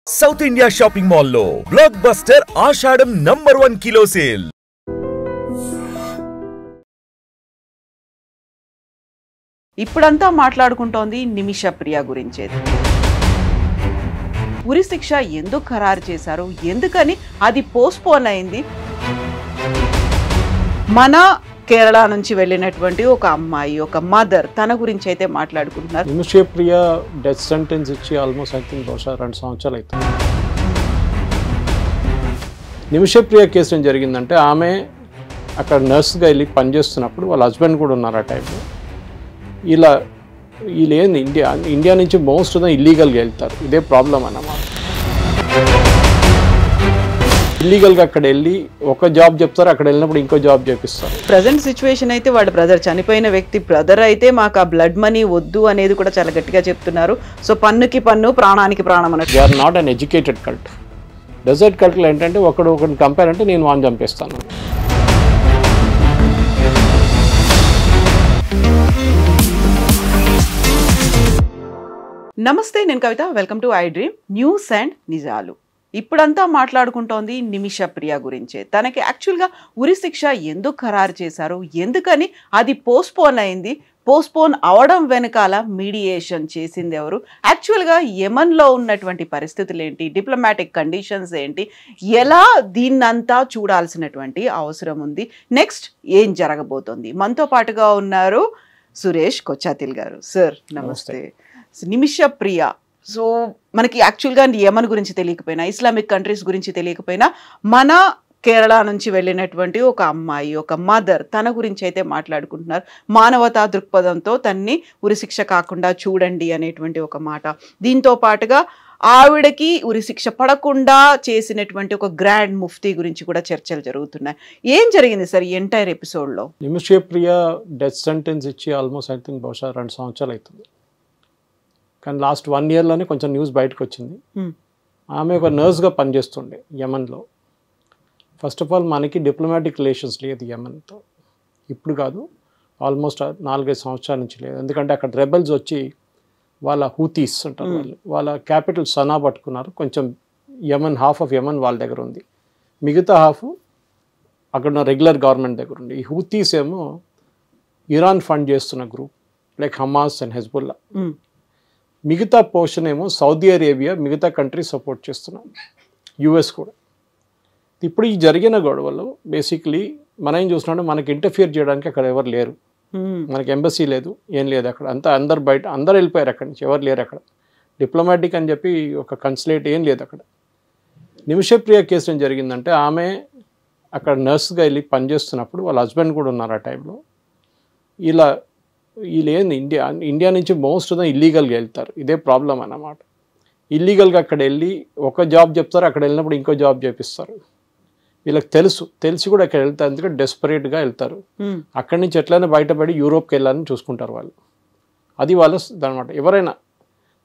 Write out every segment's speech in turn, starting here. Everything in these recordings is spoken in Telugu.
సౌత్ ఇండియా షాపింగ్ మాల్ లో బ్లాక్ బస్టర్ ఆషాఢం #1 కిలో సేల్. ఇప్పుడంతా మాట్లాడుకుంటోంది నిమిష ప్రియ గురించే. ఉరి శిక్ష ఎందుకు ఖరారు చేశారు, ఎందుకని అది పోస్ట్పోన్ అయింది? మన కేరళ నుంచి వెళ్ళినటువంటి ఒక అమ్మాయి, ఒక మదర్, తన గురించి అయితే మాట్లాడుకుంటున్నారు. నిమిష ప్రియ డెత్ సెంటెన్స్ ఇచ్చి ఆల్మోస్ట్ ఐ థింక్ బహుశా 2 సంవత్సరాలు అవుతుంది. నిమిష ప్రియ కేసు ఏం జరిగిందంటే, ఆమె అక్కడ నర్స్గా వెళ్ళి పనిచేస్తున్నప్పుడు వాళ్ళ హస్బెండ్ కూడా ఉన్నారు ఆ టైంలో. వీళ్ళేంది ఇండియా నుంచి మోస్ట్ ఇల్లీగల్గా వెళ్తారు. ఇదే ప్రాబ్లం అన్నమాట. ఇల్లీగల్గా అక్కడ వెళ్ళి ఒక జాబ్ చెప్తారు, అక్కడ వెళ్ళినప్పుడు ఇంకో జాబ్ చేపిస్తారు. ప్రజెంట్ సిచ్యువేషన్ అయితే వాళ్ళ బ్రదర్, చనిపోయిన వ్యక్తి బ్రదర్ అయితే మాకు ఆ బ్లడ్ మనీ వద్దు అనేది కూడా చాలా గట్టిగా చెప్తున్నారు. సో పన్నుకి పన్ను, ప్రాణానికి ప్రాణం అన్నట్టు. They are not uneducated cult. Desert cult ఏంటంటే ఒకరిని కంపేర్ అంటే నేను వాడిని చంపేస్తాను. నమస్తే, నేను Kavitha. Welcome to iDream news and నిజాలు. ఇప్పుడంతా మాట్లాడుకుంటోంది నిమిష ప్రియ గురించే. తనకి యాక్చువల్గా ఉరి శిక్ష ఎందుకు ఖరారు చేశారు, ఎందుకని అది పోస్ట్పోన్ అయింది, పోస్ట్పోన్ అవడం వెనకాల మీడియేషన్ చేసింది ఎవరు, యాక్చువల్గా యెమెన్లో ఉన్నటువంటి పరిస్థితులు ఏంటి, డిప్లొమాటిక్ కండిషన్స్ ఏంటి, ఎలా దీన్నంతా చూడాల్సినటువంటి అవసరం ఉంది, నెక్స్ట్ ఏం జరగబోతోంది. మనతో పాటుగా ఉన్నారు సురేష్ కొచ్చాతిల్ గారు. సార్ నమస్తే. నిమిష ప్రియ, సో మనకి యాక్చువల్గా యెమెన్ గురించి తెలియకపోయినా, ఇస్లామిక్ కంట్రీస్ గురించి తెలియకపోయినా, మన కేరళ నుంచి వెళ్ళినటువంటి ఒక అమ్మాయి, ఒక మదర్, తన గురించి అయితే మాట్లాడుకుంటున్నారు. మానవతా దృక్పథంతో తన్ని ఉరిశిక్ష కాకుండా చూడండి అనేటువంటి ఒక మాట. దీంతో పాటుగా ఆవిడకి ఉరిశిక్ష పడకుండా చేసినటువంటి ఒక గ్రాండ్ ముఫ్తీ గురించి కూడా చర్చలు జరుగుతున్నాయి. ఏం జరిగింది సార్ ఈ ఎంటైర్ ఎపిసోడ్లో? నిమిష ప్రియ డెత్ సెంటెన్స్ ఇచ్చి ఆల్మోస్ట్ ఐ థింక్ బహుశా 2 సంవత్సరాలు అవుతుంది. కానీ లాస్ట్ 1 ఇయర్లోనే కొంచెం న్యూస్ బయటకు వచ్చింది. ఆమె ఒక నర్స్గా పనిచేస్తుండే యెమెన్లో. ఫస్ట్ ఆఫ్ ఆల్ మనకి డిప్లొమాటిక్ రిలేషన్స్ లేదు యెమెన్తో. ఇప్పుడు కాదు, ఆల్మోస్ట్ 4-5 సంవత్సరాల నుంచి లేదు. ఎందుకంటే అక్కడ రెబెల్స్ వచ్చి వాళ్ళ హూతీస్ అంటారు, వాళ్ళ క్యాపిటల్ సనా పట్టుకున్నారు. కొంచెం యెమెన్, హాఫ్ ఆఫ్ యెమెన్ వాళ్ళ దగ్గర ఉంది, మిగతా హాఫ్ అక్కడ ఉన్న రెగ్యులర్ గవర్నమెంట్ దగ్గర ఉంది. ఈ హూతీస్ ఏమో ఇరాన్ ఫండ్ చేస్తున్న group, like Hamas and Hezbollah. మిగతా పోర్షన్ ఏమో సౌదీ అరేబియా, మిగతా కంట్రీ సపోర్ట్ చేస్తున్నాం, యుఎస్ కూడా. ఇప్పుడు ఈ జరిగిన గొడవలు బేసిక్లీ మనం ఏం చూస్తున్నాం, మనకి ఇంటర్ఫియర్ చేయడానికి అక్కడ ఎవరు లేరు. మనకి ఎంబసీ లేదు, ఏం లేదు అక్కడ. అందరు బయట, అందరు వెళ్ళిపోయారు అక్కడి నుంచి, ఎవరు లేరు అక్కడ. డిప్లొమాటిక్ అని చెప్పి ఒక కన్సులేట్ ఏం లేదు అక్కడ. నిమిష ప్రియ కేసు ఏం జరిగిందంటే, ఆమె అక్కడ నర్స్గా వెళ్ళి పనిచేస్తున్నప్పుడు వాళ్ళ హస్బెండ్ కూడా ఉన్నారు ఆ టైంలో. వీళ్ళేంది ఇండియా నుంచి మోస్ట్ ఇల్లీగల్గా వెళ్తారు. ఇదే ప్రాబ్లం అన్నమాట. ఇల్లీగల్గా అక్కడ వెళ్ళి ఒక జాబ్ చెప్తారు, అక్కడ వెళ్ళినప్పుడు ఇంకో జాబ్ చేపిస్తారు. వీళ్ళకి తెలిసి కూడా అక్కడ వెళ్తారు, ఎందుకంటే డెస్పరేట్గా వెళ్తారు. అక్కడి నుంచి ఎట్లయినా బయటపడి యూరోప్కి వెళ్ళాలని చూసుకుంటారు వాళ్ళు. అది వాళ్ళ అనమాట. ఎవరైనా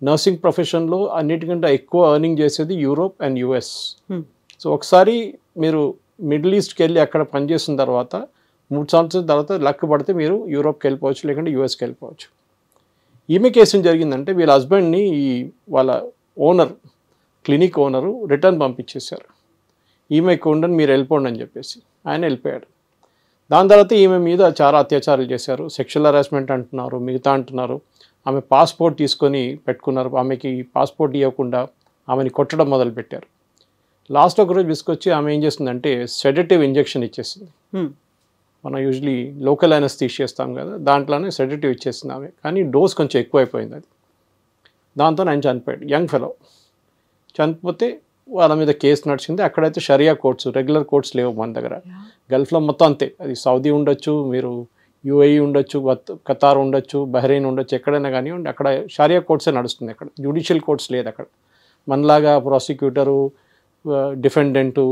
నర్సింగ్ ప్రొఫెషన్లో అన్నిటికంటే ఎక్కువ ఎర్నింగ్ చేసేది యూరోప్ అండ్ యుఎస్. సో ఒకసారి మీరు మిడిల్ ఈస్ట్కి వెళ్ళి అక్కడ పనిచేసిన తర్వాత 3 సంవత్సరాల తర్వాత లక్ పడితే మీరు యూరోప్కి వెళ్ళిపోవచ్చు, లేకుంటే యూఎస్కి వెళ్ళిపోవచ్చు. ఈమె కేసు ఏం జరిగిందంటే, వీళ్ళ హస్బెండ్ని వాళ్ళ ఓనర్, క్లినిక్ ఓనరు రిటర్న్ పంపించేశారు. ఈమె ఇక్కడ ఉండని మీరు వెళ్ళిపోండి అని చెప్పేసి. ఆయన వెళ్ళిపోయాడు. దాని తర్వాత ఈమె మీద చాలా అత్యాచారాలు చేశారు, సెక్షువల్ హరాస్మెంట్ అంటున్నారు, మిగతా అంటున్నారు. ఆమె పాస్పోర్ట్ తీసుకొని పెట్టుకున్నారు, ఆమెకి పాస్పోర్ట్ ఇవ్వకుండా ఆమెని కొట్టడం మొదలుపెట్టారు. లాస్ట్ ఒకరోజు విసుకొచ్చి ఆమె ఏం చేసిందంటే సెడేటివ్ ఇంజెక్షన్ ఇచ్చేసింది. మనం యూజువలీ లోకల్ అనస్థీషియా చేస్తాం కదా, దాంట్లోనే సెడేటివ్ ఇచ్చేసింది ఆమె. కానీ డోస్ కొంచెం ఎక్కువైపోయింది అది. దాంతో ఆయన చనిపోయాడు, యంగ్ ఫెలో. చనిపోతే వాళ్ళ మీద కేసు నడిచింది. అక్కడైతే షరియా కోర్ట్స్, రెగ్యులర్ కోర్ట్స్ లేవు మన దగ్గర. గల్ఫ్లో మొత్తం అంతే. అది సౌదీ ఉండొచ్చు, మీరు యుఏఈ ఉండొచ్చు, ఖతార్ ఉండొచ్చు, బహ్రెయిన్ ఉండొచ్చు, ఎక్కడైనా కానివ్వండి, అక్కడ షరియా కోర్ట్సే నడుస్తుంది. అక్కడ జ్యుడిషియల్ కోర్ట్స్ లేదు అక్కడ. మనలాగా ప్రాసిక్యూటరు, డిఫెండెంటు,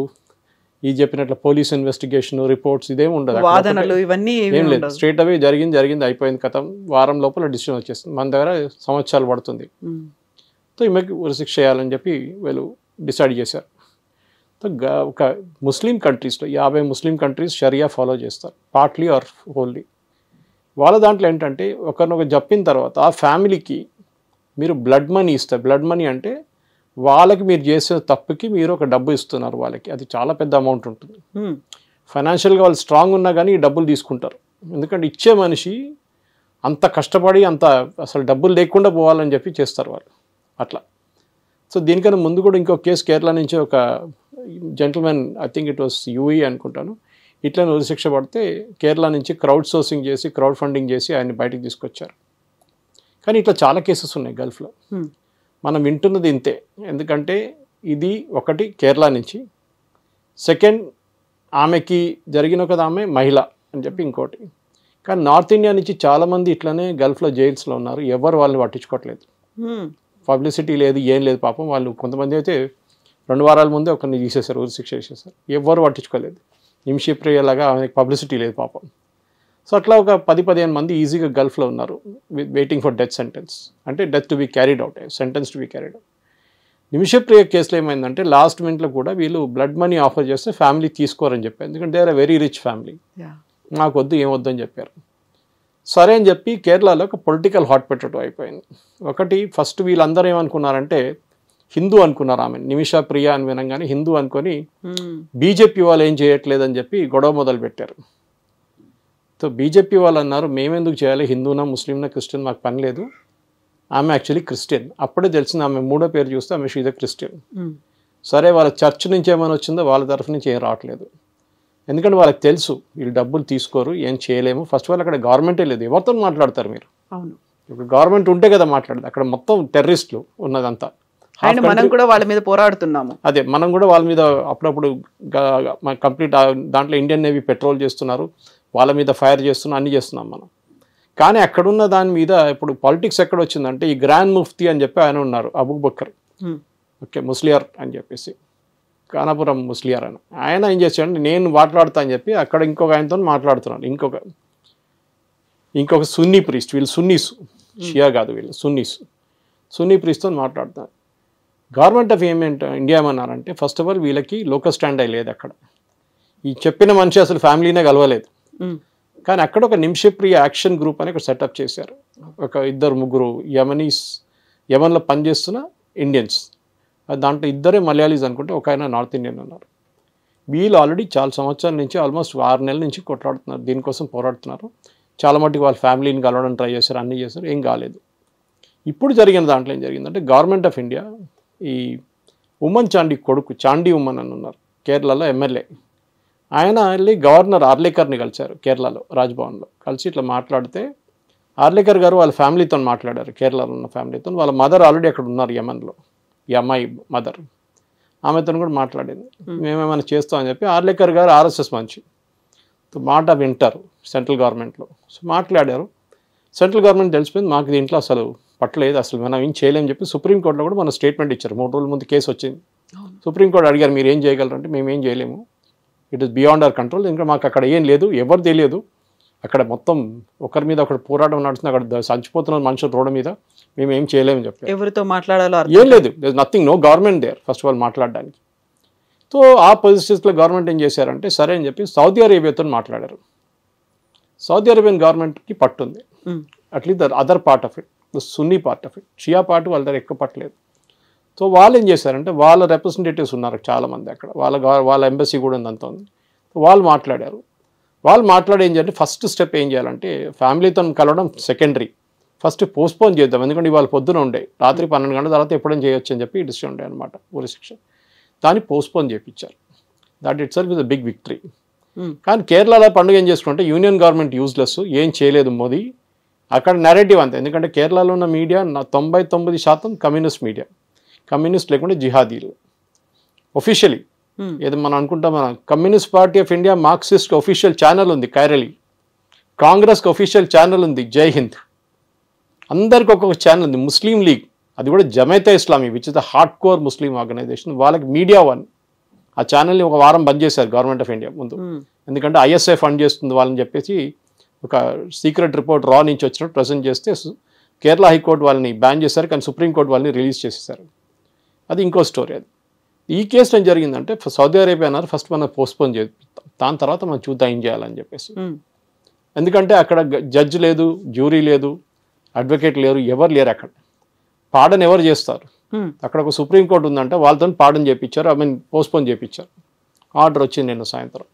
ఈ చెప్పినట్లు పోలీస్ ఇన్వెస్టిగేషన్, రిపోర్ట్స్ ఇదేమి ఉండదు, వాదనలు ఇవన్నీ ఏం లేదు. స్ట్రేట్ అవే జరిగింది, అయిపోయింది, కథం. వారం లోపల డిసిషన్ వచ్చేస్తుంది. మన దగ్గర సంవత్సరాలు పడుతుంది. సో ఈమెకి ఉరిశిక్ష చేయాలని చెప్పి వీళ్ళు డిసైడ్ చేశారు. ఒక ముస్లిం కంట్రీస్లో 50 ముస్లిం కంట్రీస్ షరియా ఫాలో చేస్తారు, పార్ట్లీ ఆర్ హోల్లీ. వాళ్ళ దాంట్లో ఏంటంటే ఒకరినొక చెప్పిన తర్వాత ఆ ఫ్యామిలీకి మీరు బ్లడ్ మనీ ఇస్తారు. బ్లడ్ మనీ అంటే వాళ్ళకి మీరు చేసే తప్పుకి మీరు ఒక డబ్బు ఇస్తున్నారు వాళ్ళకి, అది చాలా పెద్ద అమౌంట్ ఉంటుంది. ఫైనాన్షియల్గా వాళ్ళు స్ట్రాంగ్ ఉన్నా కానీ ఈ డబ్బులు తీసుకుంటారు. ఎందుకంటే ఇచ్చే మనిషి అంత కష్టపడి అంత అసలు డబ్బులు లేకుండా పోవాలని చెప్పి చేస్తారు వాళ్ళు అట్లా. సో దీనికన్నా ముందు కూడా ఇంకో కేసు కేరళ నుంచి ఒక gentleman, I think it was UAE అనుకుంటాను, ఇట్లనే ఉరిశిక్ష పడితే కేరళ నుంచి క్రౌడ్ సోర్సింగ్ చేసి క్రౌడ్ ఫండింగ్ చేసి ఆయన్ని బయటకు తీసుకొచ్చారు. కానీ ఇట్లా చాలా కేసెస్ ఉన్నాయి గల్ఫ్లో. మనం వింటున్నది ఇంతే, ఎందుకంటే ఇది ఒకటి కేరళ నుంచి, సెకండ్ ఆమెకి జరిగిన కదా ఆమె మహిళ అని చెప్పి ఇంకోటి. కానీ నార్త్ ఇండియా నుంచి చాలామంది ఇట్లనే గల్ఫ్లో జైల్స్లో ఉన్నారు, ఎవరు వాళ్ళని పట్టించుకోవట్లేదు. పబ్లిసిటీ లేదు, ఏం లేదు. పాపం వాళ్ళు కొంతమంది అయితే 2 వారాల ముందే ఒకరిని తీసేశారు, ఉరిశిక్ష చేసేసారు, ఎవరు పట్టించుకోలేదు. నిమిషప్రియలాగా ఆమెకి పబ్లిసిటీ లేదు పాపం. సో అట్లా ఒక 10-15 మంది ఈజీగా గల్ఫ్లో ఉన్నారు వెయిటింగ్ ఫర్ డెత్ సెంటెన్స్, అంటే death to be carried out, sentence to be carried out. Nimishapriya కేసులో ఏమైందంటే లాస్ట్ మినిట్లో కూడా వీళ్ళు బ్లడ్ మనీ ఆఫర్ చేస్తే ఫ్యామిలీ తీసుకోరని చెప్పారు, ఎందుకంటే they are very rich family, మాకు వద్దు ఏమొద్దు అని చెప్పారు. సరే అని చెప్పి కేరళలో ఒక పొలిటికల్ హాట్ పొటాటో అయిపోయింది. ఒకటి ఫస్ట్ వీళ్ళందరూ ఏమనుకున్నారంటే హిందూ అనుకున్నారు ఆమె, నిమిషా ప్రియ అని వినంగానే హిందూ అనుకొని బీజేపీ వాళ్ళు ఏం చేయట్లేదని చెప్పి గొడవ మొదలు పెట్టారు. సో బీజేపీ వాళ్ళు అన్నారు మేమెందుకు చేయాలి, హిందూనా ముస్లింనా క్రిస్టియన్ మాకు పని లేదు, ఆమె యాక్చువల్లీ క్రిస్టియన్. అప్పుడే తెలిసింది ఆమె 3వ పేరు చూస్తే ఆమె షీజ్ క్రిస్టియన్. సరే వాళ్ళ చర్చ్ నుంచి ఏమైనా వచ్చిందో వాళ్ళ తరఫు నుంచి ఏం రావట్లేదు, ఎందుకంటే వాళ్ళకి తెలుసు వీళ్ళు డబ్బులు తీసుకోరు, ఏం చేయలేము. ఫస్ట్ ఆఫ్ ఆల్ అక్కడ గవర్నమెంటే లేదు, ఎవరితో మాట్లాడతారు మీరు? అవును, ఇప్పుడు గవర్నమెంట్ ఉంటే కదా మాట్లాడదు, అక్కడ మొత్తం టెర్రరిస్టులు ఉన్నదంతా. మనం కూడా వాళ్ళ మీద పోరాడుతున్నాము. అదే మనం కూడా వాళ్ళ మీద అప్పుడప్పుడు కంప్లీట్ దాంట్లో ఇండియన్ నేవీ పెట్రోల్ చేస్తున్నారు, వాళ్ళ మీద ఫైర్ చేస్తున్నాం, అన్ని చేస్తున్నాం మనం. కానీ అక్కడున్న దాని మీద ఇప్పుడు పాలిటిక్స్ ఎక్కడ వచ్చిందంటే ఈ గ్రాండ్ ముఫ్తీ అని చెప్పి ఆయన ఉన్నారు, అబూబకర్, ఓకే ముస్లియార్ అని చెప్పేసి, కానాపురం ముస్లియార్ అని. ఆయన ఏం చేశాడు, నేను మాట్లాడతా అని చెప్పి అక్కడ ఇంకొక ఆయనతో మాట్లాడుతున్నాను, ఇంకొక సున్నీ ప్రీస్ట్, వీళ్ళు సున్నీస్, షియా కాదు వీళ్ళు సున్నీ ప్రీస్ట్తో మాట్లాడుతున్నారు. గవర్నమెంట్ ఆఫ్ ఇండియా ఏమన్నారంటే ఫస్ట్ ఆఫ్ ఆల్ వీళ్ళకి లోకల్ స్టాండ్ అయ్యి లేదు అక్కడ, ఈ చెప్పిన మనిషి అసలు ఫ్యామిలీనే కలవలేదు. కానీ అక్కడ ఒక నిమిషప్రియ యాక్షన్ గ్రూప్ అని ఒక సెటప్ చేశారు, ఒక 2-3 యమన్లో పనిచేస్తున్న ఇండియన్స్, దాంట్లో 2 మలయాళీస్ అనుకుంటే ఒక ఆయన నార్త్ ఇండియన్ ఉన్నారు. వీళ్ళు ఆల్రెడీ చాలా సంవత్సరాల నుంచి ఆల్మోస్ట్ 6 నెలల నుంచి కొట్లాడుతున్నారు, దీనికోసం పోరాడుతున్నారు. చాలా మటుకు వాళ్ళ ఫ్యామిలీని కలవడం ట్రై చేశారు, అన్నీ చేశారు, ఏం కాలేదు. ఇప్పుడు జరిగిన దాంట్లో ఏం జరిగిందంటే గవర్నమెంట్ ఆఫ్ ఇండియా ఈ ఉమ్మన్ చాండీ కొడుకు చాండీ ఉమ్మన్ అని ఉన్నారు కేరళలో ఎమ్మెల్యే, ఆయన వెళ్ళి గవర్నర్ ఆర్లేకర్ని కలిశారు కేరళలో రాజ్భవన్లో. కలిసి ఇట్లా మాట్లాడితే ఆర్లేకర్ గారు వాళ్ళ ఫ్యామిలీతో మాట్లాడారు, కేరళలో ఉన్న ఫ్యామిలీతో. వాళ్ళ మదర్ ఆల్రెడీ అక్కడ ఉన్నారు యమన్లో, ఈ అమ్మాయి మదర్, ఆమెతో కూడా మాట్లాడింది, మేమేమైనా చేస్తామని చెప్పి. ఆర్లేకర్ గారు ఆర్ఎస్ఎస్ మనిషి, మాట వింటారు సెంట్రల్ గవర్నమెంట్లో. సో మాట్లాడారు, సెంట్రల్ గవర్నమెంట్ తెలిసిపోయింది మాకు దీంట్లో అసలు పట్టలేదు, అసలు మనం ఏం చేయలేమని చెప్పి సుప్రీంకోర్టులో కూడా మన స్టేట్మెంట్ ఇచ్చారు. 3 రోజుల ముందు కేసు వచ్చింది, సుప్రీంకోర్టు అడిగారు మీరు ఏం చేయగలరు అంటే మేము ఏం చేయలేము, it is beyond our control, ఇంకా మాకు అక్కడ ఏం లేదు, ఎవరు తెలియదు, అక్కడ మొత్తం ఒకరి మీద ఒకటి పోరాటం నడుస్తుంది, అక్కడ చచ్చిపోతున్న మనుషులు రోడ్డు మీద, మేము ఏం చేయలేమని చెప్పారు. ఎవరితో మాట్లాడాలో ఏం లేదు, nothing, no government there first of all మాట్లాడడానికి. సో ఆ పొజిషన్స్లో గవర్నమెంట్ ఏం చేశారంటే సరే అని చెప్పి సౌదీ అరేబియాతో మాట్లాడారు. సౌదీ అరేబియన్ గవర్నమెంట్కి పట్టుంది, at least the other part of it, the Sunni part of it, Shia part వాళ్ళ దగ్గర ఎక్కువ పట్టలేదు. సో వాళ్ళు ఏం చేశారంటే వాళ్ళ రిప్రజెంటేటివ్స్ ఉన్నారు చాలామంది అక్కడ, వాళ్ళ ఎంబసీ కూడా ఉందంతా ఉంది. వాళ్ళు మాట్లాడారు. వాళ్ళు మాట్లాడి ఏం చేయాలంటే ఫస్ట్ స్టెప్ ఏం చేయాలంటే ఫ్యామిలీతో కలవడం సెకండరీ, ఫస్ట్ పోస్ట్పోన్ చేద్దాం, ఎందుకంటే ఇవాళ పొద్దున ఉండే రాత్రి 12 గంటల తర్వాత ఎప్పుడైనా చేయొచ్చు అని చెప్పి డిసిషన్ ఉండే అనమాట ఉరిశిక్ష. దాన్ని పోస్ట్పోన్ చేయించారు. That itself is a big victory. కానీ కేరళలో పండుగ ఏం చేసుకుంటే యూనియన్ గవర్నమెంట్ యూజ్లెస్, ఏం చేయలేదు మోదీ, అక్కడ నెరేటివ్ అంతే. ఎందుకంటే కేరళలో ఉన్న మీడియా 99% కమ్యూనిస్ట్ మీడియా, కమ్యూనిస్ట్ లేకుండా జిహాదీలు ఒఫిషియలీ. ఏదో మనం అనుకుంటాం, మన communist party of India Marxist official channel ఉంది కైరళీ, కాంగ్రెస్కి ఒఫిషియల్ ఛానల్ ఉంది జై హింద్, అందరికి ఒక్కొక్క ఛానల్ ఉంది. ముస్లిం లీగ్, అది కూడా Jamaat Islami which is the hardcore Muslim organisation, వాళ్ళకి మీడియా వన్, ఆ ఛానల్ని 1 వారం బంద్ చేశారు గవర్నమెంట్ ఆఫ్ ఇండియా ముందు, ఎందుకంటే ఐఎస్ఐ ఫండ్ చేస్తుంది వాళ్ళని చెప్పేసి ఒక సీక్రెట్ రిపోర్ట్ రా నుంచి వచ్చినట్టు ప్రజెంట్ చేస్తే కేరళ హైకోర్టు వాళ్ళని బ్యాన్ చేశారు, కానీ సుప్రీంకోర్టు వాళ్ళని రిలీజ్ చేసేసారు. అది ఇంకో స్టోరీ. అది ఈ కేసులో ఏం జరిగిందంటే సౌదీ అరేబియా అన్నారు ఫస్ట్ మనం పోస్ట్పోన్ చేస్తాం, దాని తర్వాత మనం చూద్దాం ఏం చేయాలని చెప్పేసి. ఎందుకంటే అక్కడ జడ్జి లేదు, జ్యూరీ లేదు, అడ్వకేట్ లేరు, ఎవరు లేరు అక్కడ, పాడని ఎవరు చేస్తారు, అక్కడ ఒక సుప్రీంకోర్టు ఉందంటే వాళ్ళతో పాడన్ చేయించారు, పోస్ట్పోన్ చేయించారు. ఆర్డర్ వచ్చింది నిన్న సాయంత్రం.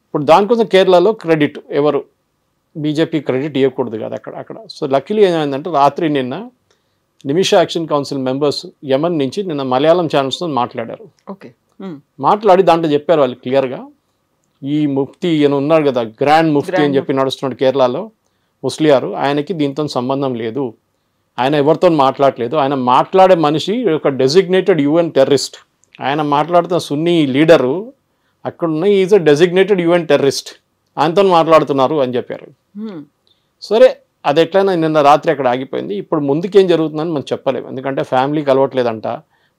ఇప్పుడు దానికోసం కేరళలో క్రెడిట్ ఎవరు బీజేపీ క్రెడిట్ ఇవ్వకూడదు కదా అక్కడ. సో లక్కీలీ ఏమైందంటే రాత్రి నిన్న నిమిష యాక్షన్ కౌన్సిల్ మెంబర్స్ యమన్ నుంచి నిన్న మలయాళం ఛానల్స్తో మాట్లాడారు. ఓకే, మాట్లాడి దాంట్లో చెప్పారు వాళ్ళు క్లియర్గా, ఈ ముఫ్తీ ఈయన ఉన్నాడు కదా గ్రాండ్ ముఫ్తీ అని చెప్పి నడుస్తున్నాడు కేరళలో ముస్లియారు, ఆయనకి దీంతో సంబంధం లేదు, ఆయన ఎవరితో మాట్లాడలేదు, ఆయన మాట్లాడే మనిషి ఒక డెసిగ్నేటెడ్ యుఎన్ టెర్రరిస్ట్, ఆయన మాట్లాడుతున్న సున్నీ లీడరు అక్కడున్న is a designated UN terrorist, ఆయనతో మాట్లాడుతున్నారు అని చెప్పారు. సరే అది ఎట్లయినా నిన్న రాత్రి అక్కడ ఆగిపోయింది. ఇప్పుడు ముందుకేం జరుగుతుందని మనం చెప్పలేము, ఎందుకంటే ఫ్యామిలీకి అలవట్లేదంట,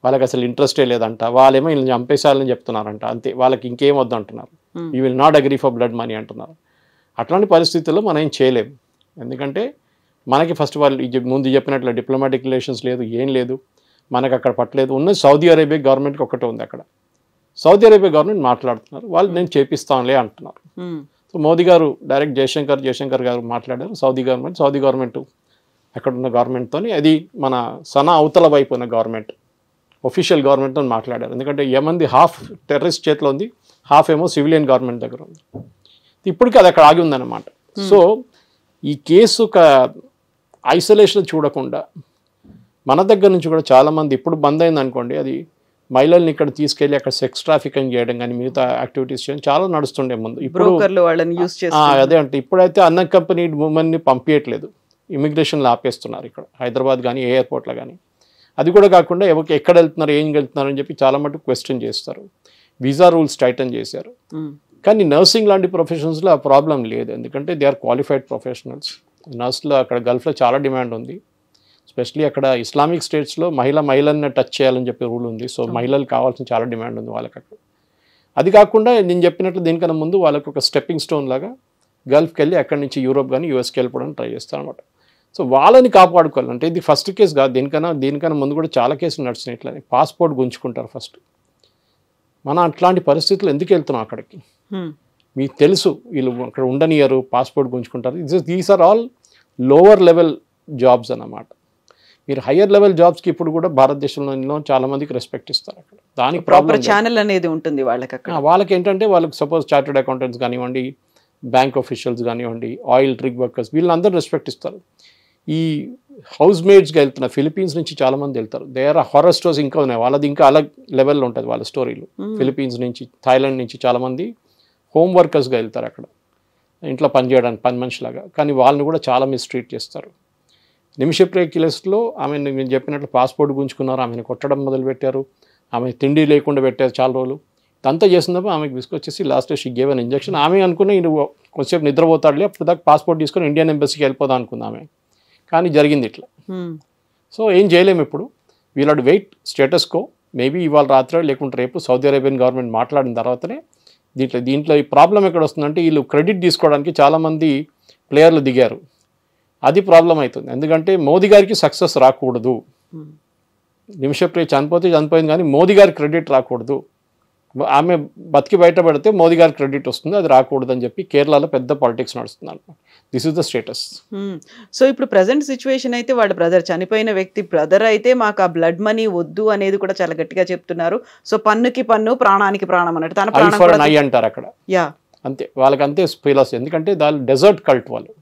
వాళ్ళకి అసలు ఇంట్రెస్టే లేదంట, వాళ్ళేమో వీళ్ళని చంపేసాలని చెప్తున్నారంట, అంతే, వాళ్ళకి ఇంకేం వద్దు అంటున్నారు, you will not agree for blood money అంటున్నారు. అట్లాంటి పరిస్థితుల్లో మనం ఏం చేయలేము, ఎందుకంటే మనకి ఫస్ట్ వాళ్ళు ముందు చెప్పినట్లు డిప్లొమాటిక్ రిలేషన్స్ లేదు, ఏం లేదు, మనకు అక్కడ పట్టలేదు. ఉన్నది సౌదీ అరేబియా గవర్నమెంట్కి ఒకటే ఉంది అక్కడ. సౌదీ అరేబియా గవర్నమెంట్ మాట్లాడుతున్నారు, వాళ్ళు నేను చేపిస్తానులే అంటున్నారు. సో మోదీ గారు డైరెక్ట్ జయశంకర్ గారు మాట్లాడారు, సౌదీ గవర్నమెంట్ అక్కడ ఉన్న గవర్నమెంట్తో, అది మన సనా అవతల వైపు ఉన్న గవర్నమెంట్ ఒఫీషియల్ గవర్నమెంట్తో మాట్లాడారు. ఎందుకంటే యమన్ది హాఫ్ టెర్రరిస్ట్ చేతిలో ఉంది, హాఫ్ ఏమో సివిలియన్ గవర్నమెంట్ దగ్గర ఉంది. ఇప్పటికీ అది అక్కడ ఆగి ఉందన్నమాట. సో ఈ కేసు ఒక ఐసోలేషన్ చూడకుండా మన దగ్గర నుంచి కూడా చాలామంది ఇప్పుడు బంద్ అయింది అనుకోండి, అది మహిళల్ని ఇక్కడ తీసుకెళ్ళి అక్కడ సెక్స్ ట్రాఫికింగ్ చేయడం కానీ మిగతా యాక్టివిటీస్ చేయడం చాలా నడుస్తుండే ముందు. ఇప్పుడు అదే అంటే ఇప్పుడైతే అన్అకంపెనీడ్ ఉమెన్ని పంపించట్లేదు, ఇమిగ్రేషన్లో ఆపేస్తున్నారు ఇక్కడ హైదరాబాద్ కానీ ఎయిర్పోర్ట్లో కానీ. అది కూడా కాకుండా ఎక్కడ వెళ్తున్నారు ఏం వెళ్తున్నారు అని చెప్పి చాలా మటుకు క్వశ్చన్ చేస్తారు. వీసా రూల్స్ టైటన్ చేశారు. కానీ నర్సింగ్ లాంటి ప్రొఫెషన్స్లో ఆ ప్రాబ్లం లేదు, ఎందుకంటే దే ఆర్ క్వాలిఫైడ్ ప్రొఫెషనల్స్. నర్స్లో అక్కడ గల్ఫ్లో చాలా డిమాండ్ ఉంది, ఎస్పెషలీ అక్కడ ఇస్లామిక్ స్టేట్స్లో మహిళల్ని టచ్ చేయాలని చెప్పి రూల్ ఉంది. సో మహిళలు కావాల్సిన చాలా డిమాండ్ ఉంది వాళ్ళకి అక్కడ. అది కాకుండా నేను చెప్పినట్లు దీనికన్నా ముందు వాళ్ళకి ఒక స్టెప్పింగ్ స్టోన్ లాగా గల్ఫ్కి వెళ్ళి అక్కడి నుంచి యూరోప్ కానీ యూఎస్కి వెళ్ళిపోవడానికి ట్రై చేస్తారు అనమాట. సో వాళ్ళని కాపాడుకోవాలి అంటే ఇది ఫస్ట్ కేసు కాదు, దీనికన్నా ముందు కూడా చాలా కేసులు నడిచినాయి. ఇట్లా పాస్పోర్ట్ గుంజుకుంటారు ఫస్ట్. మనం అట్లాంటి పరిస్థితులు ఎందుకు వెళ్తున్నాం అక్కడికి, మీకు తెలుసు వీళ్ళు అక్కడ ఉండనియరు, పాస్పోర్ట్ గుంజుకుంటారు. These are all lower level jobs అన్నమాట. మీరు హయ్యర్ లెవెల్ జాబ్స్కి ఇప్పుడు కూడా భారతదేశంలో చాలా మందికి రెస్పెక్ట్ ఇస్తారు అక్కడ. దానికి ప్రాపర్ ఛానల్ అనేది ఉంటుంది వాళ్ళకి అక్కడ. వాళ్ళకి ఏంటంటే వాళ్ళకి సపోజ్ చార్టెడ్ అకౌంటెంట్స్ కానివ్వండి, బ్యాంక్ ఆఫీషియల్స్ కానివ్వండి, ఆయిల్ ట్రిక్ వర్కర్స్, వీళ్ళందరూ రెస్పెక్ట్ ఇస్తారు. ఈ హౌస్ మేడ్స్గా వెళ్తున్న ఫిలిపీన్స్ నుంచి చాలామంది వెళ్తారు. దే ఆర్ హారర్ స్టోరీస్ ఇంకా ఉన్నాయి, వాళ్ళది ఇంకా అలగ్ లెవెల్లో ఉంటుంది వాళ్ళ స్టోరీలు. ఫిలిపీన్స్ నుంచి, థాయిలాండ్ నుంచి చాలామంది హోమ్ వర్కర్స్గా వెళ్తారు అక్కడ, ఇంట్లో పనిచేయడానికి పని మనిషిలాగా. కానీ వాళ్ళని కూడా చాలా మిస్ట్రీట్ చేస్తారు. నిమిషప్రియ కేసులో ఆమె నేను చెప్పినట్లు పాస్పోర్ట్ గుంజుకున్నారు, ఆమెను కొట్టడం మొదలుపెట్టారు, ఆమె తిండి లేకుండా పెట్టారు చాలా రోజులు. ఇదంతా చేసినప్పుడు ఆమెకు విసుకొచ్చేసి last she gave an injection. ఆమె అనుకున్న ఈయన కొంచెంసేపు నిద్రపోతాడులే, అప్పుడు దాకా పాస్పోర్ట్ తీసుకొని ఇండియన్ ఎంబసీకి వెళ్ళిపోదాం అనుకుంది ఆమె. కానీ జరిగింది ఇట్లా. సో ఏం చేయలేము ఇప్పుడు, వీళ్ళ వెయిట్ స్టేటస్ కో, మేబీ ఇవాళ రాత్రి లేకుంటే రేపు సౌదీ అరేబియన్ గవర్నమెంట్ మాట్లాడిన తర్వాతనే దీంట్లో ఈ ప్రాబ్లం ఎక్కడ వస్తుందంటే వీళ్ళు క్రెడిట్ తీసుకోవడానికి చాలామంది ప్లేయర్లు దిగారు, అది ప్రాబ్లం అవుతుంది. ఎందుకంటే మోదీ గారికి సక్సెస్ రాకూడదు, నిమిషప్రియ చనిపోయింది కానీ మోదీ గారికి క్రెడిట్ రాకూడదు, ఆమె బతికి బయటపడితే మోదీ గారికి క్రెడిట్ వస్తుంది, అది రాకూడదు అని చెప్పి కేరళలో పెద్ద పాలిటిక్స్ నడుస్తుంది అనమాట. This is the status. So ఇప్పుడు ప్రజెంట్ సిచ్యువేషన్ అయితే వాళ్ళ బ్రదర్, చనిపోయిన వ్యక్తి బ్రదర్ అయితే మాకు ఆ బ్లడ్ మనీ వద్దు అనేది కూడా చాలా గట్టిగా చెప్తున్నారు. సో పన్నుకి పన్ను, ప్రాణానికి ప్రాణం అన్నట్టు తన ప్రాణం అంటారు అక్కడ. యా అంతే, వాళ్ళకి అంతే ఫిలాసఫీ. ఎందుకంటే దాని డెజర్ట్ కల్ట్, వాళ్ళు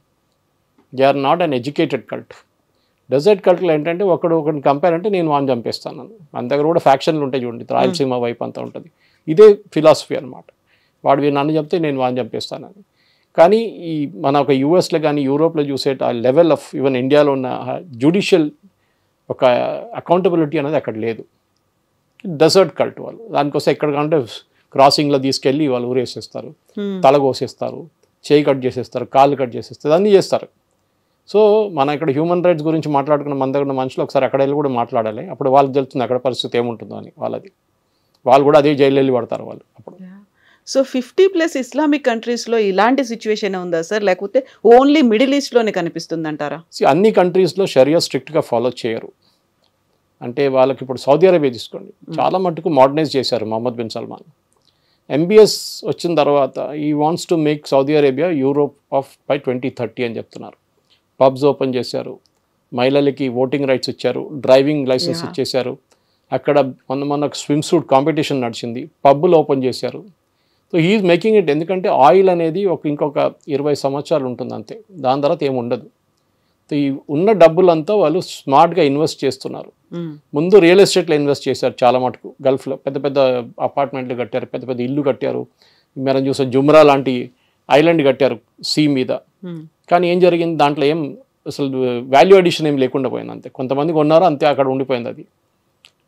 they are not uneducated cult. Desert cult ఏంటంటే ఒకరిని కంపేర్ అంటే నేను వాడిని చంపేస్తాను, మన దగ్గర కూడా ఫ్యాక్షన్లు ఉంటాయి చూడండి, రాయలసీమ వైపు అంతా ఉంటుంది. ఇదే ఫిలాసఫీ అనమాట. వాడు నన్ను చెప్తే నేను వాడిని చంపేస్తానని. కానీ ఈ మన ఒక యూఎస్లో కానీ యూరోప్లో చూసే ఆ లెవెల్ ఆఫ్ ఈవెన్ ఇండియాలో ఉన్న జ్యుడిషియల్ ఒక అకౌంటబిలిటీ అనేది అక్కడ లేదు. డెజర్ట్ కల్ట్ వాళ్ళు. దానికోసం ఎక్కడికంటే క్రాసింగ్లో తీసుకెళ్ళి వాళ్ళు ఊరేసేస్తారు, తల కోసేస్తారు, చేయి కట్ చేసేస్తారు, కాళ్ళు కట్ చేసేస్తారు, అన్నీ చేస్తారు. సో మన ఇక్కడ హ్యూమన్ రైట్స్ గురించి మాట్లాడుకున్న మన దగ్గర ఉన్న మనుషులు ఒకసారి అక్కడ వెళ్ళి కూడా మాట్లాడాలి, అప్పుడు వాళ్ళకి తెలుస్తుంది అక్కడ పరిస్థితి ఏముంటుందో అని. వాళ్ళు కూడా అదే జైలు వెళ్ళి పడతారు వాళ్ళు అప్పుడు. సో 50+ ఇస్లామిక్ కంట్రీస్లో ఇలాంటి సిచ్యువేషన్ ఉందా సార్, లేకపోతే ఓన్లీ మిడిల్ ఈస్ట్లోనే కనిపిస్తుంది అంటారా? అన్ని కంట్రీస్లో షరియా స్ట్రిక్ట్గా ఫాలో చేయరు. అంటే వాళ్ళకి ఇప్పుడు సౌదీ అరేబియా తీసుకోండి, చాలా మటుకు మోడర్నైజ్ చేశారు మొహమ్మద్ బిన్ సల్మాన్. MBS వచ్చిన తర్వాత ఈ wants to make Saudi Arabia Europe of by 2030 అని చెప్తున్నారు. పబ్స్ ఓపెన్ చేశారు, మహిళలకి ఓటింగ్ రైట్స్ ఇచ్చారు, డ్రైవింగ్ లైసెన్స్ ఇచ్చేశారు. అక్కడ మనకు స్విమ్ సూట్ కాంపిటీషన్ నడిచింది, పబ్బులు ఓపెన్ చేశారు. So he's making it. ఎందుకంటే ఆయిల్ అనేది ఇంకొక 20 సంవత్సరాలు ఉంటుంది అంతే, దాని తర్వాత ఏముండదు. సో ఈ ఉన్న డబ్బులంతా వాళ్ళు స్మార్ట్గా ఇన్వెస్ట్ చేస్తున్నారు. ముందు రియల్ ఎస్టేట్లో ఇన్వెస్ట్ చేశారు చాలా మటుకు. గల్ఫ్లో పెద్ద పెద్ద అపార్ట్మెంట్లు కట్టారు, పెద్ద పెద్ద ఇల్లు కట్టారు. మనం చూసే జుమ్రా లాంటి ఐలాండ్ కట్టారు సీ మీద. కానీ ఏం జరిగింది, దాంట్లో ఏం అసలు వాల్యూ అడిషన్ ఏం లేకుండా పోయింది అంతే. కొంతమంది కొన్నారో అంతే, అక్కడ ఉండిపోయింది అది.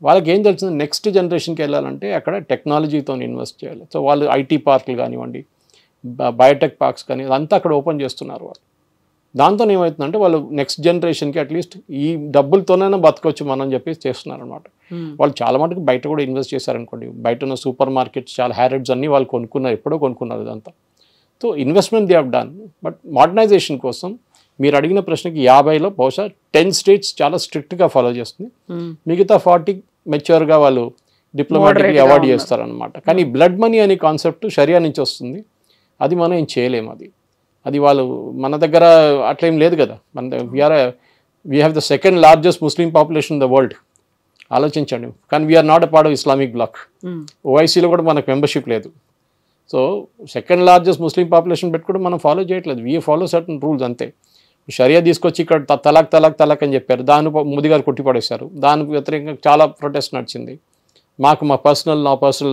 వాళ్ళకి ఏం తెలిసింది, నెక్స్ట్ జనరేషన్కి వెళ్ళాలంటే అక్కడ టెక్నాలజీతో ఇన్వెస్ట్ చేయాలి. సో వాళ్ళు ఐటీ పార్కులు కానివ్వండి, బయోటెక్ పార్క్స్ కానీ అదంతా అక్కడ ఓపెన్ చేస్తున్నారు వాళ్ళు. దాంతో ఏమవుతుందంటే వాళ్ళు నెక్స్ట్ జనరేషన్కి అట్లీస్ట్ ఈ డబ్బులతోనైనా బతకొచ్చు మనం చెప్పేసి చేస్తున్నారు అనమాట. వాళ్ళు చాలా మటుకు బయట కూడా ఇన్వెస్ట్ చేశారనుకోండి. బయట ఉన్న సూపర్ మార్కెట్స్ చాలా హ్యారెడ్స్ అన్నీ వాళ్ళు కొనుక్కున్నారు, ఎప్పుడో కొనుక్కున్నారు ఇదంతా. So investment they have done. But modernization కోసం మీరు అడిగిన ప్రశ్నకి 50లో బహుశా 10 స్టేట్స్ చాలా స్ట్రిక్ట్గా ఫాలో చేస్తుంది, మిగతా 40 మెచ్యూర్గా వాళ్ళు డిప్లొమాటిక్గా అవాయిడ్ చేస్తారనమాట. కానీ బ్లడ్ మనీ అనే కాన్సెప్ట్ షరియా నుంచి వస్తుంది, అది మనం ఏం చేయలేము. అది వాళ్ళు మన దగ్గర అట్లా ఏం లేదు కదా. మన we have the second largest Muslim population in the world, ఆలోచించండి. కానీ we are not a part of Islamic bloc. ఓఐసీలో కూడా మనకు మెంబర్షిప్ లేదు. So second largest Muslim population పెట్టుకుంటే మనం ఫాలో చేయట్లేదు. వీ ఫాలో సర్టన్ రూల్స్ అంతే. షరియా తీసుకొచ్చి ఇక్కడ తలాక్ అని చెప్పారు, దాన్ని మోదీ గారు కొట్టిపడేశారు. దానికి వ్యతిరేకంగా చాలా ప్రొటెస్ట్ నడిచింది. మా పర్సనల్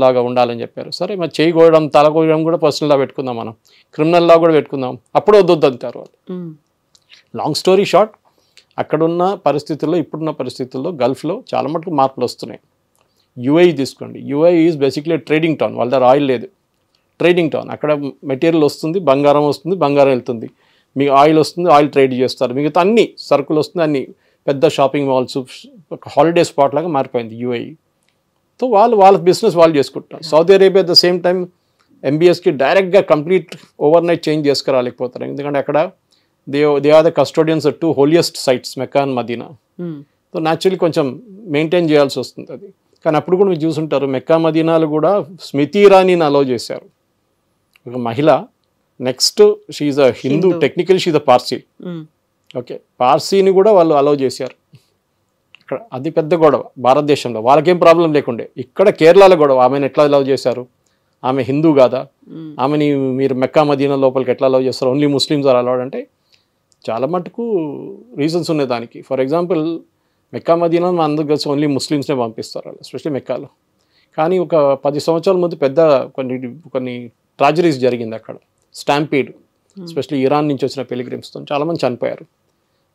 లాగా ఉండాలని చెప్పారు. సరే మరి చేయకూడడం, తల కోయడం కూడా పర్సనల్ లా పెట్టుకుందాం, మనం క్రిమినల్ లా కూడా పెట్టుకుందాం, అప్పుడు వద్దు అంటారు వాళ్ళు. లాంగ్ స్టోరీ షార్ట్, అక్కడున్న పరిస్థితుల్లో, ఇప్పుడున్న పరిస్థితుల్లో గల్ఫ్లో చాలా మటుకు మార్పులు వస్తున్నాయి. యుఏఈ తీసుకోండి, UAE is basically trading town. వాళ్ళ దగ్గర ఆయిల్ లేదు, ట్రేడింగ్ టౌన్. అక్కడ మెటీరియల్ వస్తుంది, బంగారం వస్తుంది, బంగారం వెళ్తుంది, మీకు ఆయిల్ వస్తుంది, ఆయిల్ ట్రేడ్ చేస్తారు, మిగతా అన్ని సరుకులు వస్తుంది, అన్ని పెద్ద షాపింగ్ మాల్స్, హాలిడే స్పాట్ లాగా మారిపోయింది యుఏఈ. సో వాళ్ళ బిజినెస్ వాళ్ళు చేసుకుంటారు. Saudi Arabia at the same time ఎంబీఎస్కి డైరెక్ట్గా కంప్లీట్ ఓవర్ నైట్ చేంజ్ చేసుకురాలేకపోతారు. ఎందుకంటే అక్కడ they are the custodians of 2 holiest sites, Mecca and Medina. So naturally కొంచెం మెయింటైన్ చేయాల్సి వస్తుంది అది. కానీ అప్పుడు కూడా మీరు చూసుంటారు, మెక్కా మదీనాలు కూడా స్మృతి ఇరానీని అలౌ చేశారు, ఒక మహిళ. Next she's a Hindu, technical she's a Parsi. Okay, పార్సీని కూడా వాళ్ళు అలౌ చేశారు. ఇక్కడ అది పెద్ద గొడవ భారతదేశంలో, వాళ్ళకేం ప్రాబ్లం లేకుండే. ఇక్కడ కేరళలో గొడవ, ఆమెను ఎట్లా అలౌ చేశారు, ఆమె హిందూ కాదా, ఆమెని మీరు మెక్కా మదీనా లోపలికి ఎట్లా అలౌ చేస్తారు, ఓన్లీ ముస్లిమ్స్ ఆర్ అలౌడ్ అంటే చాలా మటుకు రీజన్స్ ఉన్నాయి దానికి. ఫర్ ఎగ్జాంపుల్ మెక్కా మదీనా మన అందరూ కలిసి ఓన్లీ ముస్లిమ్స్నే పంపిస్తారు వాళ్ళు, ఎస్పెషల్లీ మెక్కాలో. కానీ ఒక 10 సంవత్సరాల ముందు పెద్ద కొన్ని ట్రాజడీస్ జరిగింది అక్కడ, స్టాంపీడ్, ఎస్పెషల్లీ ఇరాన్ నుంచి వచ్చిన పిలిగ్రిమ్స్తో చాలామంది చనిపోయారు.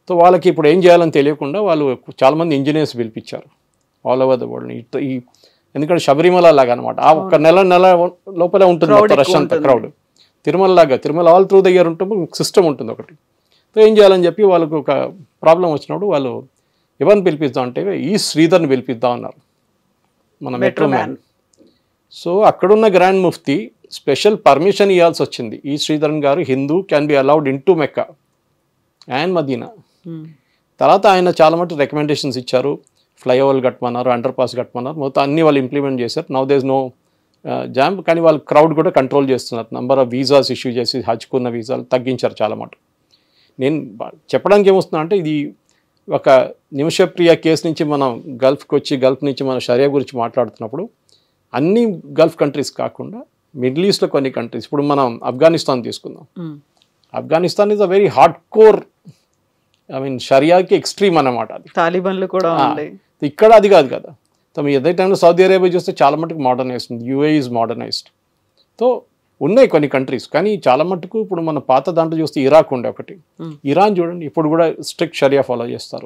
సో వాళ్ళకి ఇప్పుడు ఏం చేయాలని తెలియకుండా వాళ్ళు చాలామంది ఇంజనీర్స్ పిలిపించారు ఆల్ ఓవర్ ద వరల్డ్. ఎందుకంటే శబరిమల లాగా అనమాట, ఆ ఒక్క నెల లోపలే ఉంటుంది రష్ అంతా, crowd. Tirumala all through the year ఉంటుంది, సిస్టమ్ ఉంటుంది ఒకటి. సో ఏం చేయాలని చెప్పి వాళ్ళకు ఒక ప్రాబ్లం వచ్చినప్పుడు వాళ్ళు ఎవరిని పిలిపిద్దాం అంటే ఈ శ్రీధర్ని పిలిపిద్దాం అన్నారు, మన మెట్రో మ్యాన్. సో అక్కడున్న గ్రాండ్ ముఫ్తీ స్పెషల్ పర్మిషన్ ఇవ్వాల్సి వచ్చింది, ఈ శ్రీధరన్ గారు Hindu can be allowed into Mecca and Medina. తర్వాత ఆయన చాలా మటు రికమెండేషన్స్ ఇచ్చారు, ఫ్లైఓవర్లు కట్టమన్నారు, అండర్ పాస్ కట్టమన్నారు, మొత్తం అన్నీ వాళ్ళు ఇంప్లిమెంట్ చేశారు. Now there is no jam. కానీ వాళ్ళు క్రౌడ్ కూడా కంట్రోల్ చేస్తున్నారు, నెంబర్ ఆఫ్ వీసాస్ ఇష్యూ చేసి హజ్కున్న వీసాలు తగ్గించారు చాలా మటు. నేను చెప్పడానికి ఏమొస్తున్నా అంటే, ఇది ఒక నిమిషప్రియ కేసు నుంచి మనం గల్ఫ్కి వచ్చి గల్ఫ్ నుంచి మనం షరియా గురించి మాట్లాడుతున్నప్పుడు అన్ని గల్ఫ్ కంట్రీస్ కాకుండా మిడిల్ ఈస్ట్లో కొన్ని కంట్రీస్, ఇప్పుడు మనం ఆఫ్ఘనిస్తాన్ తీసుకుందాం. Afghanistan is a very hardcore, I mean షరియాకి ఎక్స్ట్రీమ్ అన్నమాట. అది తాలిబాన్లు కూడా ఇక్కడ అది కాదు కదా. సో మీ అదే టైంలో సౌదీ అరేబియా చూస్తే చాలా మటుకు మోడర్నైజ్డ్ ఉంది, యూఏఈ ఈజ్ మోడర్నైజ్డ్. సో ఉన్నాయి కొన్ని కంట్రీస్, కానీ చాలా మటుకు ఇప్పుడు మన పాత దాంట్లో చూస్తే ఇరాక్ ఉండే ఒకటి, ఇరాన్ చూడండి ఇప్పుడు కూడా స్ట్రిక్ట్ షరియా ఫాలో చేస్తారు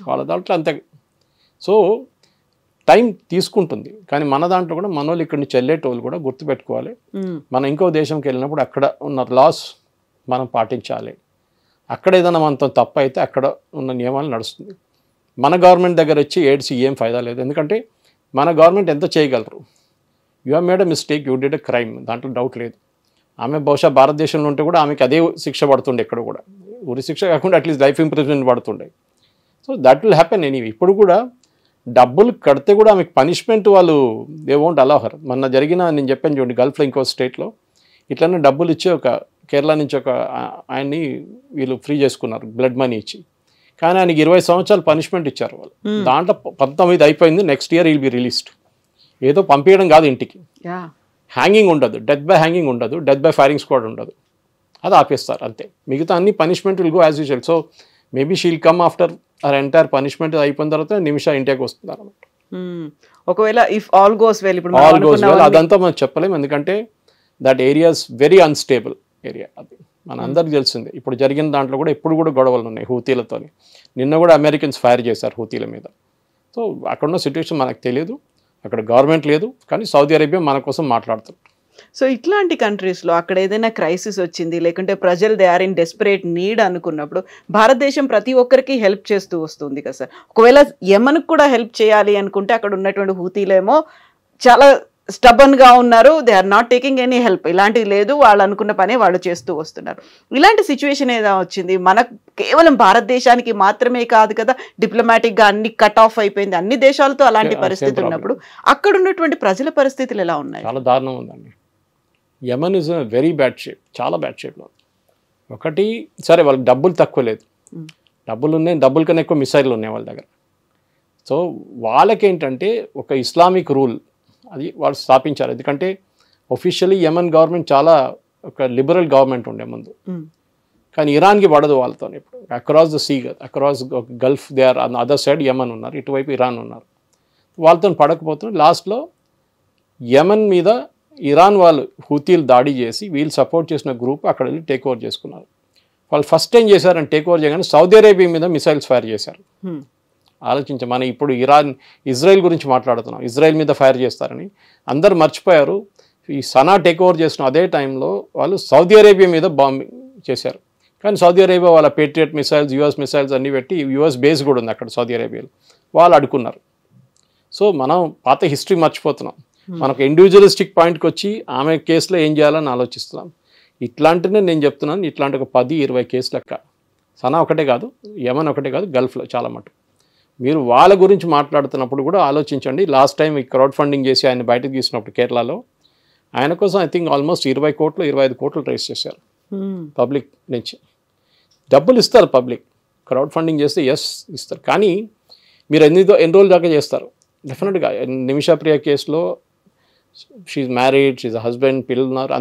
వాళ్ళ దాంట్లో అంతే. సో టైం తీసుకుంటుంది, కానీ మన దాంట్లో కూడా మన వాళ్ళు ఇక్కడి నుంచి వెళ్ళేటోళ్ళు కూడా గుర్తుపెట్టుకోవాలి, మనం ఇంకో దేశంకి వెళ్ళినప్పుడు అక్కడ ఉన్న లాస్ మనం పాటించాలి. అక్కడ ఏదైనా మనతో తప్పు అయితే అక్కడ ఉన్న నియమాలు నడుస్తుంది. మన గవర్నమెంట్ దగ్గర వచ్చి ఏడ్చి ఏం ఫైదా లేదు, ఎందుకంటే మన గవర్నమెంట్ ఎంత చేయగలరు. You have made a mistake, you did a crime, దాంట్లో డౌట్ లేదు. ఆమె బహుశా భారతదేశంలో ఉంటే కూడా ఆమెకి అదే శిక్ష పడుతుండే, ఎక్కడ కూడా ఉరి శిక్ష కాకుండా అట్లీస్ట్ లైఫ్ ఇంప్రిజన్మెంట్ పడుతుండే. So that will happen anyway. ఇప్పుడు కూడా డబ్బులు కడితే కూడా ఆమెకు పనిష్మెంట్ వాళ్ళు దే వోంట్ అలౌ హర్. మొన్న జరిగిన నేను చెప్పాను చూడండి, గల్ఫ్లో ఇంకో స్టేట్లో ఇట్లనే డబ్బులు ఇచ్చి ఒక కేరళ నుంచి ఒక ఆయన్ని వీళ్ళు ఫ్రీ చేసుకున్నారు బ్లడ్ మనీ ఇచ్చి. కానీ ఆయనకి 20 సంవత్సరాలు పనిష్మెంట్ ఇచ్చారు వాళ్ళు. దాంట్లో 19 అయిపోయింది, next year will be released. ఏదో పంపించడం కాదు ఇంటికి, హ్యాంగింగ్ ఉండదు, డెత్ బై హ్యాంగింగ్ ఉండదు, డెత్ బై ఫైరింగ్ స్క్వాడ్ ఉండదు, అది ఆపేస్తారు అంతే. మిగతా అన్ని punishment will go as usual. So maybe she'll come after her entire punishment అయిపోయిన తర్వాత నిమిష ఇండియాకి వస్తుంది అనమాట. ఒకవేళ ఇఫ్ ఆల్ గోస్ వెల్, ఇప్పుడు ఆల్ గోస్ వెల్ అదంతా మనం చెప్పలేము, ఎందుకంటే that area is very unstable area. అది మన అందరికి తెలిసిందే. ఇప్పుడు జరిగిన దాంట్లో కూడా ఎప్పుడు కూడా గొడవలు ఉన్నాయి హూతీలతో. నిన్న కూడా అమెరికన్స్ ఫైర్ చేశారు హూతీల మీద. సో అక్కడున్న సిచ్యువేషన్ మనకు తెలియదు, అక్కడ గవర్నమెంట్ లేదు, కానీ సౌదీ అరేబియా మన కోసం మాట్లాడుతుంది. సో ఇట్లాంటి కంట్రీస్లో అక్కడ ఏదైనా క్రైసిస్ వచ్చింది, లేకుంటే ప్రజలు they are in desperate need అనుకున్నప్పుడు భారతదేశం ప్రతి ఒక్కరికి హెల్ప్ చేస్తూ వస్తుంది కదా సార్. ఒకవేళ యెమెన్కి కూడా హెల్ప్ చేయాలి అనుకుంటే అక్కడ ఉన్నటువంటి హూతీలేమో చాలా స్టబన్గా ఉన్నారు, they are not taking any help, ఇలాంటిది లేదు, వాళ్ళు అనుకున్న పనే వాళ్ళు చేస్తూ వస్తున్నారు. ఇలాంటి సిచ్యువేషన్ ఏదో వచ్చింది మనకు, కేవలం భారతదేశానికి మాత్రమే కాదు కదా, డిప్లొమాటిక్గా అన్ని కట్ ఆఫ్ అయిపోయింది, అన్ని దేశాలతో అలాంటి పరిస్థితి ఉన్నప్పుడు అక్కడ ఉన్నటువంటి ప్రజల పరిస్థితులు ఎలా ఉన్నాయి? చాలా దారుణం ఉందండి. Yemen is very bad shape, చాలా బ్యాడ్ షేప్లో. ఒకటి సరే వాళ్ళకి డబ్బులు తక్కువ లేదు, డబ్బులు ఉన్నాయి, డబ్బుల కన్నా ఎక్కువ మిసైళ్ళు ఉన్నాయి వాళ్ళ దగ్గర. సో వాళ్ళకేంటంటే ఒక ఇస్లామిక్ రూల్ అది వాళ్ళు స్థాపించారు. ఎందుకంటే ఒఫిషియలీ యెమెన్ గవర్నమెంట్ చాలా ఒక లిబరల్ గవర్నమెంట్ ఉండే ముందు, కానీ ఇరాన్కి పడదు వాళ్ళతో. ఇప్పుడు across the sea, across Gulf they are on other side Yemen ఉన్నారు, ఇటువైపు ఇరాన్ ఉన్నారు. వాళ్ళతో పడకపోతే లాస్ట్లో యెమెన్ మీద ఇరాన్ వాళ్ళు హూతీలు దాడి చేసి వీళ్ళు సపోర్ట్ చేసిన గ్రూప్ అక్కడ వెళ్ళి టేక్ ఓవర్ చేసుకున్నారు. వాళ్ళు ఫస్ట్ టైం చేశారని టేక్ ఓవర్ చేయగానే సౌదీ అరేబియా మీద మిసైల్స్ ఫైర్ చేశారు. ఆలోచించే మనం ఇప్పుడు ఇజ్రాయెల్ గురించి మాట్లాడుతున్నాం, ఇజ్రాయెల్ మీద ఫైర్ చేస్తారని అందరు మర్చిపోయారు. ఈ సనా టేక్ ఓవర్ చేసిన అదే టైంలో వాళ్ళు సౌదీ అరేబియా మీద బాంబింగ్ చేశారు. కానీ సౌదీ అరేబియా వాళ్ళ పేట్రియట్ మిసైల్స్, యుఎస్ మిసైల్స్ అన్నీ పెట్టి, యుఎస్ బేస్ కూడా ఉంది అక్కడ సౌదీ అరేబియాలో, వాళ్ళు అడుకున్నారు. సో మనం పాత హిస్టరీ మర్చిపోతున్నాం. మనకు ఇండివిజువలిస్టిక్ పాయింట్కి వచ్చి ఆమె కేసులో ఏం చేయాలని ఆలోచిస్తున్నాం. ఇట్లాంటినే నేను చెప్తున్నాను, ఇట్లాంటి ఒక 10-20 కేసు లెక్క. సనా ఒకటే కాదు, యెమెన్ ఒకటే కాదు, గల్ఫ్లో చాలా మటుకు. మీరు వాళ్ళ గురించి మాట్లాడుతున్నప్పుడు కూడా ఆలోచించండి. లాస్ట్ టైం ఈ క్రౌడ్ ఫండింగ్ చేసి ఆయన బయటకు తీసినప్పుడు కేరళలో ఆయన కోసం ఐ థింక్ ఆల్మోస్ట్ 20 కోట్లు 25 కోట్లు రైజ్ చేశారు పబ్లిక్ నుంచి. డబ్బులు ఇస్తారు పబ్లిక్, క్రౌడ్ ఫండింగ్ చేస్తే ఇస్తారు, కానీ మీరు ఎన్ని రోజుల దాకా చేస్తారు? డెఫినెట్గా నిమిషా ప్రియ కేసులో షీఈ్ మ్యారీడ్, షీఈ్ హస్బెండ్, పిల్లలు ఉన్నారు,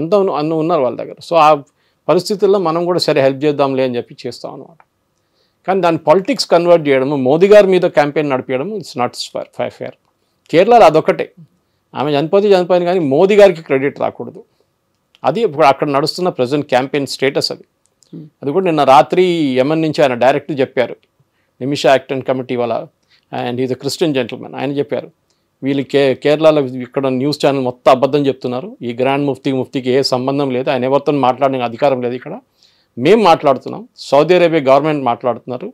అన్నీ ఉన్నారు వాళ్ళ దగ్గర. సో ఆ పరిస్థితుల్లో మనం కూడా సరే హెల్ప్ చేద్దాంలే అని చెప్పి చేస్తాం అన్నమాట. కానీ దాన్ని పాలిటిక్స్ కన్వర్ట్ చేయడము, మోదీ గారి మీద క్యాంపెయిన్ నడిపించడం ఇట్స్ నాట్ ఫేర్. కేరళలో అదొకటే, ఆమె చనిపోయింది, కానీ మోదీ గారికి క్రెడిట్ రాకూడదు. అది ఇప్పుడు అక్కడ నడుస్తున్న ప్రజెంట్ క్యాంపెయిన్ స్టేటస్ అది. అది కూడా నిన్న రాత్రి యెమెన్ నుంచి ఆయన డైరెక్ట్ చెప్పారు, నిమిషా యాక్ట్ అండ్ కమిటీ వాళ్ళ, and is a Christian gentleman, ఆయన చెప్పారు వీళ్ళు కేరళలో ఇక్కడ న్యూస్ ఛానల్ మొత్తం అబద్ధం చెప్తున్నారు, ఈ గ్రాండ్ ముఫ్తీకి ఏ సంబంధం లేదు, ఆయన ఎవరితో మాట్లాడే అధికారం లేదు, ఇక్కడ మేము మాట్లాడుతున్నాం, సౌదీ అరేబియా గవర్నమెంట్ మాట్లాడుతున్నారు,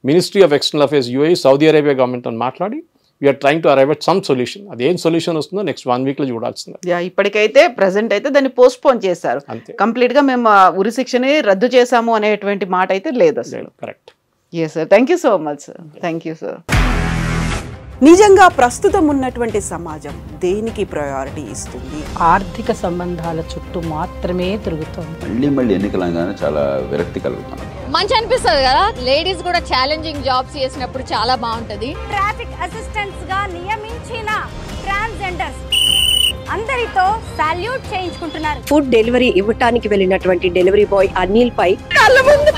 ministry of external affairs UAE Saudi Arabia గవర్నమెంట్తో మాట్లాడి we are trying to arrive at some solution. అది ఏం సొల్యూషన్ వస్తుందో నెక్స్ట్ 1 వీక్లో చూడాల్సిందే. ఇప్పటికైతే ప్రెసెంట్ అయితే దాన్ని పోస్ట్పోన్ చేశారు, కంప్లీట్గా మేము ఉరి శిక్షని రద్దు చేశాము అనేటువంటి మాట అయితే లేదు అసలు. Correct. Yes sir, thank you so much sir. Thank you sir. నిజంగా ప్రస్తుతం ఉన్నటువంటి సమాజం దేనికి ప్రయారిటీ ఇస్తుంది? ఆర్థిక సంబంధాల చుట్టూ మాత్రమే తిరుగుతోంది. మళ్ళీ ఎన్నికలంగానే చాలా విరక్తి కలుగుతాను. మంచి అనిపిస్తుంది కదా, లేడీస్ కూడా ఛాలెంజింగ్ జాబ్స్ చేసినప్పుడు చాలా బాగుంటది. ట్రాఫిక్ అసిస్టెంట్స్ గా నియమించిన ట్రాన్స్జెండర్స్ అందరితో సాల్యూట్ చేయించుకుంటున్నారు. ఫుడ్ డెలివరీ ఇవ్వటానికి వెళ్ళినటువంటి డెలివరీ బాయ్ అనిల్ పై కళ్ళ ముందు